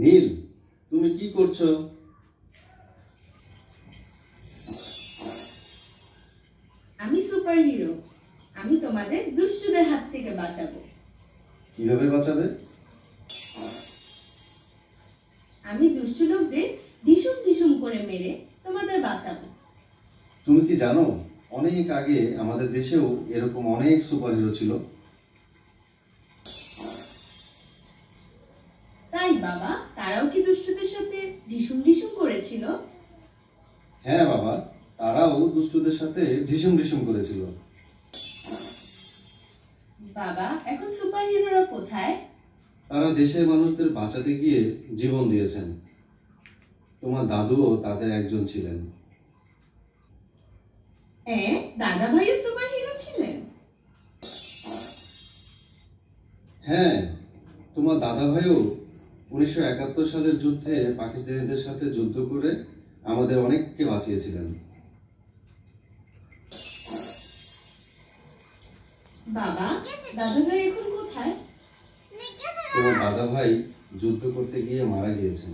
নীল, তুমি কি করছো? আমি সুপার হিরো। আমি তোমাদের দুষ্টুদের হাত থেকে বাঁচাবো। কিভাবে বাঁচাবে? আমি দুষ্টু লোকদের ঢিসুম ঢিসুম করে মেরে তোমাদের বাঁচাবো। তুমি কি জানো, অনেক আগে আমাদের দেশেও এরকম অনেক সুপার হিরো ছিল। তাই বাবা, তারাও কি দুষ্টুদের সাথে ঢিসুম ঢিসুম করেছিল? হ্যাঁ বাবা, তারাও দুষ্টুদের সাথে ঢিসুম ঢিসুম করেছিল। বাবা, এখন সুপার হিরোরা কোথায়? তারা দেশের মানুষদের বাঁচাতে গিয়ে জীবন দিয়েছেন। তোমার দাদুও তাদের একজন ছিলেন। হ্যাঁ, দাদা ভাইও সুপার হিরো ছিলেন। হ্যাঁ, তোমার দাদা ভাইও 1971 সালের যুদ্ধে পাকিস্তানিদের সাথে যুদ্ধ করে আমাদের অনেককে বাঁচিয়েছিলেন। বাবা, দাদা ভাই এখন কোথায়? তোমার দাদা ভাই যুদ্ধ করতে গিয়ে মারা গিয়েছেন।